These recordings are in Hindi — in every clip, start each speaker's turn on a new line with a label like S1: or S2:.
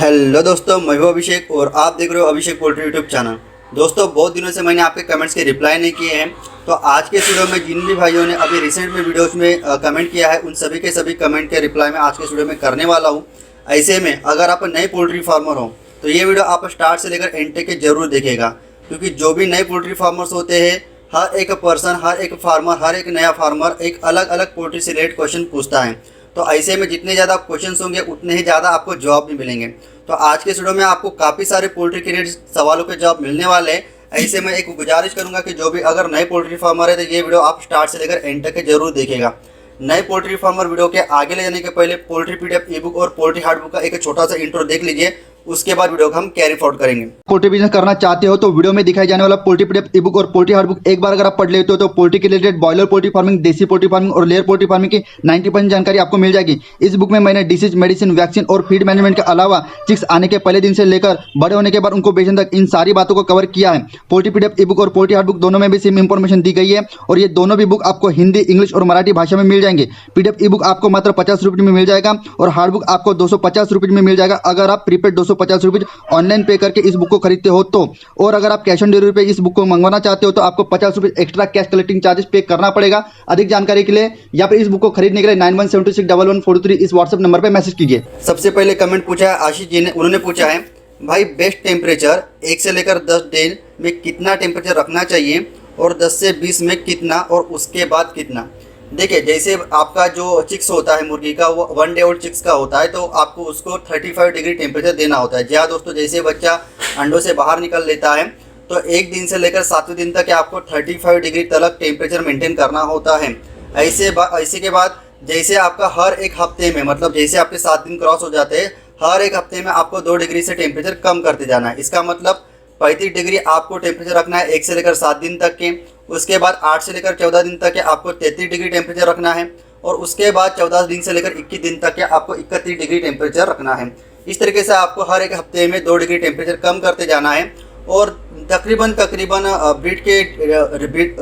S1: हेलो दोस्तों, मैं हूं अभिषेक और आप देख रहे हो अभिषेक पोल्ट्री यूट्यूब चैनल। दोस्तों, बहुत दिनों से मैंने आपके कमेंट्स के रिप्लाई नहीं किए हैं, तो आज के वीडियो में जिन भी भाइयों ने अभी रिसेंट में वीडियोस में कमेंट किया है उन सभी के सभी कमेंट के रिप्लाई में आज के वीडियो में करने वाला हूं। ऐसे में अगर आप नए पोल्ट्री फार्मर हो तो ये वीडियो आप स्टार्ट से लेकर एंड तक के जरूर देखेगा, क्योंकि जो भी नए पोल्ट्री फार्मर्स होते हैं हर एक पर्सन, हर एक फार्मर, हर एक नया फार्मर एक अलग अलग पोल्ट्री से रिलेटेड क्वेश्चन पूछता है। तो ऐसे में जितने ज़्यादा क्वेश्चंस होंगे उतने ही ज़्यादा आपको जवाब भी मिलेंगे। तो आज के वीडियो में आपको काफ़ी सारे पोल्ट्री के रिलेटेड सवालों के जवाब मिलने वाले हैं। ऐसे में एक गुजारिश करूंगा कि जो भी अगर नए पोल्ट्री फार्मर है तो ये वीडियो आप स्टार्ट से लेकर एंड तक के जरूर देखेगा। नए पोल्ट्री फार्मर वीडियो के आगे ले जाने के पहले पोल्ट्री पीडीएफ ई बुक और पोल्ट्री हार्ड बुक का एक छोटा सा इंट्रो देख लीजिए, उसके बाद वीडियो को हम कैरी फॉरवर्ड करेंगे।
S2: पोल्ट्री बिजनेस करना चाहते हो तो वीडियो में दिखाई जाने वाला पोल्ट्री पीडीएफ ई बुक और पोल्ट्री हार्ड बुक एक बार अगर आप पढ़ लेते हो तो पोल्ट्री के रिलेटेड बॉयलर पोल्ट्री फार्मिंग, देसी पोल्ट्री फार्मिंग और लेयर पोल्ट्री फार्मिंग की 90% जानकारी आपको मिल जाएगी। इस बुक में मैंने डिसीज, मेडिसिन, वैक्सीन और फीड मैनेजमेंट के अलावा चिक्स आने के पहले दिन से लेकर बड़े होने के बाद उनको बेचने तक इन सारी बातों को कवर किया है। पोल्ट्री पीडीएफ ई बुक और पोल्ट्री हार्ड बुक दोनों में भी सेम इंफॉर्मेशन दी गई है और ये दोनों भी बुक आपको हिंदी, इंग्लिश और मराठी भाषा में मिल जाएंगे। पीडीएफ ई बुक आपको मात्र 50 रुपये में मिल जाएगा और हार्ड बुक आपको 250 रुपये में मिल जाएगा अगर आप प्रीपेड 250 रुपये ऑनलाइन पे करके इस बुक को खरीदते हो तो। और अगर आप कैश ऑन डिलीवरी पे इस बुक को मंगवाना चाहते हो तो आपको 50 रुपये एक्स्ट्रा कैश कलेक्टिंग चार्जेस पे करना पड़ेगा। अधिक जानकारी के लिए या फिर इस बुक को खरीदने के लिए 91761143 इस व्हाट्सएप नंबर पर मैसेज कीजिए।
S1: सबसे पहले कमेंट पूछा है आशीष जी ने। उन्होंने पूछा है, भाई बेस्ट टेम्परेचर 1 से लेकर 10 दिन में कितना टेम्परेचर रखना चाहिए और 10 से 20 में कितना और उसके बाद कितना। देखिए, जैसे आपका जो चिक्स होता है मुर्गी का वो 1 डे ओल्ड चिक्स का होता है तो आपको उसको 35 डिग्री टेम्परेचर देना होता है। जी हाँ दोस्तों, जैसे बच्चा अंडों से बाहर निकल लेता है तो 1 दिन से लेकर 7वें दिन तक आपको 35 डिग्री तक टेम्परेचर मेंटेन करना होता है। ऐसे के बाद जैसे आपका हर एक हफ्ते में, मतलब जैसे आपके 7 दिन क्रॉस हो जाते हैं, हर एक हफ्ते में आपको 2 डिग्री से टेम्परेचर कम करते जाना है। इसका मतलब 35 डिग्री आपको टेम्परेचर रखना है 1 से लेकर 7 दिन तक के। उसके बाद 8 से लेकर 14 दिन तक के आपको 33 डिग्री टेम्परेचर रखना है और उसके बाद 14 दिन से लेकर 21 दिन तक के आपको 31 डिग्री टेम्परेचर रखना है। इस तरीके से आपको हर एक हफ्ते में 2 डिग्री टेम्परेचर कम करते जाना है। और तकरीबन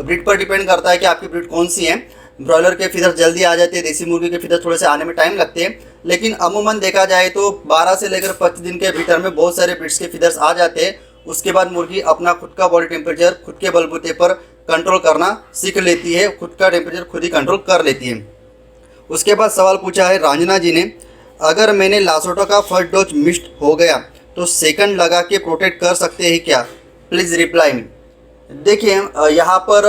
S1: ब्रीड पर डिपेंड करता है कि आपकी ब्रीड कौन सी है। ब्रॉयलर के फीदर जल्दी आ जाते हैं, देसी मुर्गी के फीदर थोड़े से आने में टाइम लगते हैं, लेकिन अमूमन देखा जाए तो 12 से लेकर 25 दिन के भीतर में बहुत सारे ब्रीड्स के फीदर्स आ जाते हैं। उसके बाद मुर्गी अपना खुद का बॉडी टेम्परेचर खुद के बलबूते पर कंट्रोल करना सीख लेती है, खुद का टेम्परेचर खुद ही कंट्रोल कर लेती है। उसके बाद सवाल पूछा है रंजना जी ने, अगर मैंने लासोटा का फर्स्ट डोज मिस्ड हो गया तो सेकंड लगा के प्रोटेक्ट कर सकते हैं क्या? Please reply me. देखिए, यहाँ पर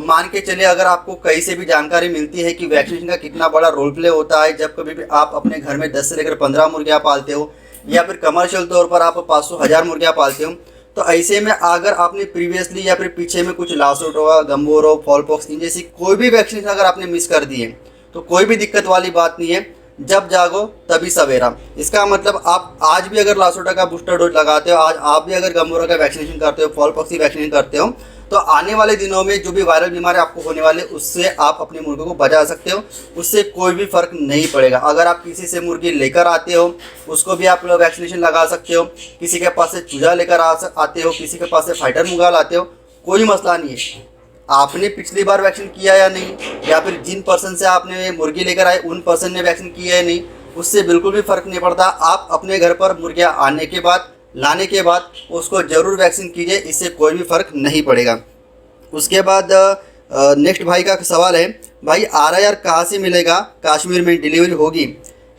S1: मान के चलिए अगर आपको कहीं से भी जानकारी मिलती है कि वैक्सीनेशन का कितना बड़ा रोल प्ले होता है जब कभी भी आप अपने घर में 10 से लेकर 15 मुर्गियाँ पालते हो या फिर कमर्शियल तौर पर आप 500-1000 मुर्गियाँ पालते हो, तो ऐसे में अगर आपने प्रीवियसली या फिर पीछे में कुछ लासोटा, गम्बोरो, फॉलपॉक्स इन जैसी कोई भी वैक्सीनेशन अगर आपने मिस कर दी है तो कोई भी दिक्कत वाली बात नहीं है। जब जागो तभी सवेरा। इसका मतलब आप आज भी अगर लासोटा का बूस्टर डोज लगाते हो, आज आप भी अगर गम्बोरा का वैक्सीनेशन करते हो, फॉलपॉक्स की वैक्सीनेशन करते हो, तो आने वाले दिनों में जो भी वायरल बीमारी आपको होने वाले उससे आप अपने मुर्गों को बचा सकते हो। उससे कोई भी फर्क नहीं पड़ेगा। अगर आप किसी से मुर्गी लेकर आते हो उसको भी आप वैक्सीनेशन लगा सकते हो, किसी के पास से चूजा लेकर आते हो, किसी के पास से फाइटर मुर्गा लाते हो, कोई मसला नहीं है। आपने पिछली बार वैक्सीन किया या नहीं, या फिर जिन पर्सन से आपने मुर्गी लेकर आए उन पर्सन ने वैक्सीन किया या नहीं, उससे बिल्कुल भी फर्क नहीं पड़ता। आप अपने घर पर मुर्गियाँ आने के बाद, लाने के बाद उसको ज़रूर वैक्सीन कीजिए, इससे कोई भी फर्क नहीं पड़ेगा। उसके बाद नेक्स्ट भाई का सवाल है, भाई RIR कहाँ से मिलेगा? कश्मीर में डिलीवरी होगी?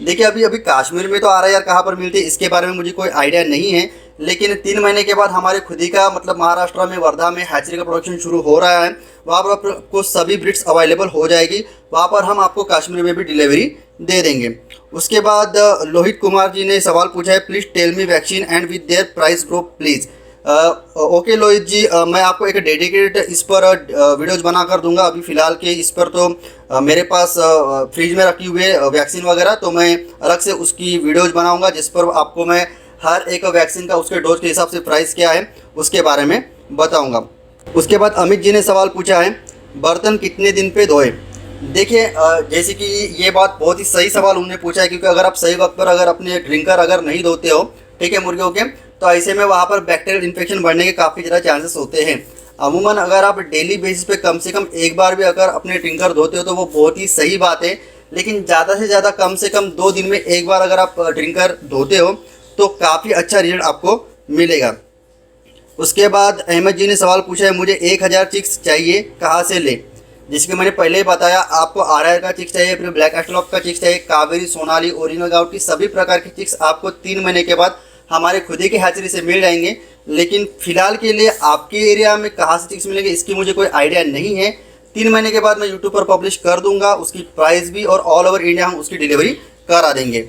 S1: देखिए, अभी कश्मीर में तो RIR कहाँ पर मिलती है इसके बारे में मुझे कोई आइडिया नहीं है, लेकिन 3 महीने के बाद हमारे खुद ही का, मतलब महाराष्ट्र में वर्धा में हैचरी का प्रोडक्शन शुरू हो रहा है। वहाँ पर आपको सभी ब्रीड्स अवेलेबल हो जाएगी, वहाँ पर हम आपको कश्मीर में भी डिलीवरी दे देंगे। उसके बाद लोहित कुमार जी ने सवाल पूछा है, please tell me vaccine and with their price group please. Okay Lohit ji, मैं आपको एक डेडिकेटेड इस पर वीडियोज़ बना कर दूंगा। अभी फ़िलहाल के इस पर तो मेरे पास फ्रिज में रखी हुई है वैक्सीन वगैरह, तो मैं अलग से उसकी वीडियोज़ बनाऊंगा जिस पर आपको मैं हर एक वैक्सीन का उसके डोज के हिसाब से प्राइस क्या है उसके बारे में बताऊंगा। उसके बाद अमित जी ने सवाल पूछा है, बर्तन कितने दिन पे धोए? देखिए, जैसे कि ये बात बहुत ही सही सवाल उन्होंने पूछा है, क्योंकि अगर आप सही वक्त पर अगर अपने ड्रिंकर अगर नहीं धोते हो, ठीक है, मुर्गियों के, तो ऐसे में वहाँ पर बैक्टीरियल इन्फेक्शन बढ़ने के काफ़ी ज़्यादा चांसेस होते हैं। अमूमन अगर आप डेली बेसिस पे कम से कम एक बार भी अगर अपने ड्रिंकर धोते हो तो वो बहुत ही सही बात है, लेकिन ज़्यादा से ज़्यादा कम से कम 2 दिन में एक बार अगर आप ड्रिंकर धोते हो तो काफ़ी अच्छा रिजल्ट आपको मिलेगा। उसके बाद अहमद जी ने सवाल पूछा है, मुझे 1000 चिक्स चाहिए, कहाँ से ले? जिसके मैंने पहले ही बताया, आपको RR का चिक्स चाहिए, फिर ब्लैक एस्ट्रोलॉप का चिक्स चाहिए, कावेरी, सोनाली, ओरिजिनल गाउटी, सभी प्रकार के चिक्स आपको 3 महीने के बाद हमारे खुद ही के हैचरी से मिल जाएंगे। लेकिन फिलहाल के लिए आपके एरिया में कहाँ से चिक्स मिलेंगे इसकी मुझे कोई आइडिया नहीं है। 3 महीने के बाद मैं यूट्यूब पर पब्लिश कर दूंगा, उसकी प्राइस भी, और ऑल ओवर इंडिया हम उसकी डिलीवरी करा देंगे।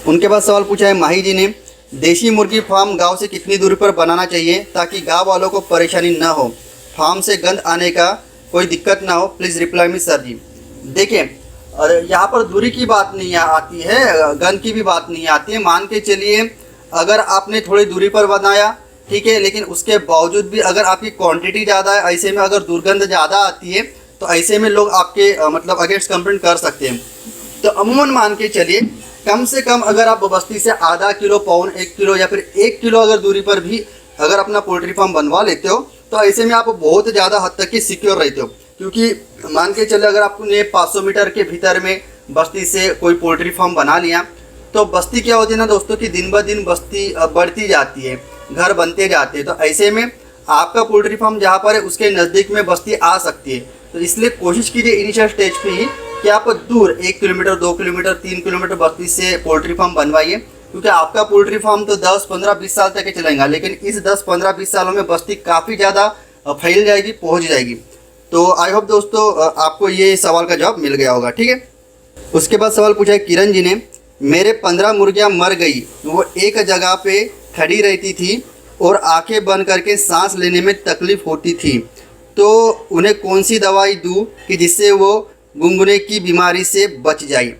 S1: उनके बाद सवाल पूछा है माही जी ने, देसी मुर्गी फार्म गांव से कितनी दूरी पर बनाना चाहिए ताकि गांव वालों को परेशानी ना हो, फार्म से गंद आने का कोई दिक्कत ना हो, प्लीज़ रिप्लाई मी सर जी। देखिए, यहाँ पर दूरी की बात नहीं आती है, गंद की भी बात नहीं आती है। मान के चलिए अगर आपने थोड़ी दूरी पर बनाया, ठीक है, लेकिन उसके बावजूद भी अगर आपकी क्वांटिटी ज़्यादा है, ऐसे में अगर दुर्गंध ज़्यादा आती है तो ऐसे में लोग आपके मतलब अगेंस्ट कंप्लेंट कर सकते हैं। तो अमूमन मान के चलिए कम से कम अगर आप बस्ती से आधा किलो, पौन 1 किलो या फिर 1 किलो अगर दूरी पर भी अगर अपना पोल्ट्री फार्म बनवा लेते हो तो ऐसे में आप बहुत ज़्यादा हद तक की सिक्योर रहते हो। क्योंकि मान के चले अगर आपने 500 मीटर के भीतर में बस्ती से कोई पोल्ट्री फार्म बना लिया तो बस्ती क्या होती है ना दोस्तों कि दिन ब दिन बस्ती बढ़ती जाती है, घर बनते जाते हैं। तो ऐसे में आपका पोल्ट्री फार्म जहाँ पर है उसके नज़दीक में बस्ती आ सकती है। तो इसलिए कोशिश कीजिए इनिशियल स्टेज पे ही कि आप दूर 1 किलोमीटर, 2 किलोमीटर, 3 किलोमीटर बस्ती से पोल्ट्री फार्म बनवाइए। क्योंकि आपका पोल्ट्री फार्म तो 10, 15, 20 साल तक ही चलेगा, लेकिन इस 10, 15, 20 सालों में बस्ती काफ़ी ज़्यादा फैल जाएगी, पहुँच जाएगी। तो आई होप दोस्तों आपको ये सवाल का जवाब मिल गया होगा, ठीक है। उसके बाद सवाल पूछा है किरण जी ने, मेरे 15 मुर्गियाँ मर गई, वो एक जगह पे खड़ी रहती थी और आंखें बंद करके सांस लेने में तकलीफ़ होती थी, तो उन्हें कौन सी दवाई दूँ कि जिससे वो गुनगुने की बीमारी से बच जाए?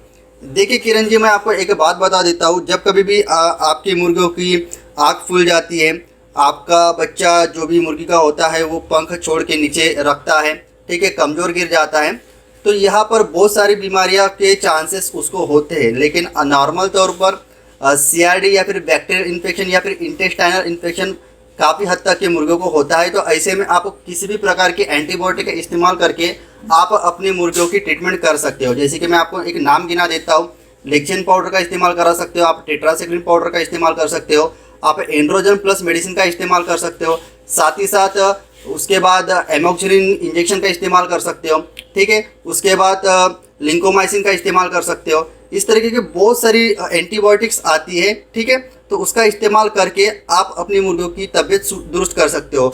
S1: देखिए किरण जी, मैं आपको एक बात बता देता हूँ, जब कभी भी आपकी मुर्गियों की आँख फूल जाती है, आपका बच्चा जो भी मुर्गी का होता है वो पंख छोड़ के नीचे रखता है, ठीक है, कमज़ोर गिर जाता है, तो यहाँ पर बहुत सारी बीमारियाँ के चांसेस उसको होते हैं। लेकिन नॉर्मल तौर पर CRD या फिर बैक्टीरियल इन्फेक्शन या फिर इंटेस्टाइनल इन्फेक्शन काफ़ी हद तक के मुर्गियों को होता है। तो ऐसे में आप किसी भी प्रकार के एंटीबायोटिक का इस्तेमाल करके आप अपनी मुर्गियों की ट्रीटमेंट कर सकते हो। जैसे कि मैं आपको एक नाम गिना देता हूँ, लेक्चेन पाउडर का इस्तेमाल करा सकते हो, आप टेट्रासाइक्लिन पाउडर का इस्तेमाल कर सकते हो, आप एंड्रोजन प्लस मेडिसिन का इस्तेमाल कर सकते हो, साथ ही साथ उसके बाद एमोक्सिलिन इंजेक्शन का इस्तेमाल कर सकते हो, ठीक है। उसके बाद लिंकोमाइसिन का इस्तेमाल कर सकते हो। इस तरीके की बहुत सारी एंटीबायोटिक्स आती है, ठीक है, तो उसका इस्तेमाल करके आप अपनी मुर्गियों की तबीयत दुरुस्त कर सकते हो।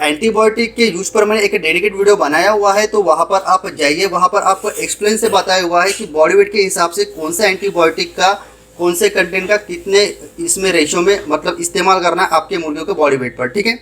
S1: एंटीबायोटिक के यूज पर मैंने एक डेडिकेट वीडियो बनाया हुआ है, तो वहाँ पर आप जाइए, वहाँ पर आपको एक्सप्लेन से बताया हुआ है कि बॉडी वेट के हिसाब से कौन सा एंटीबायोटिक का कौन से कंटेंट का कितने इसमें रेशियो में मतलब इस्तेमाल करना है आपके मुर्गियों के बॉडी वेट पर, ठीक है।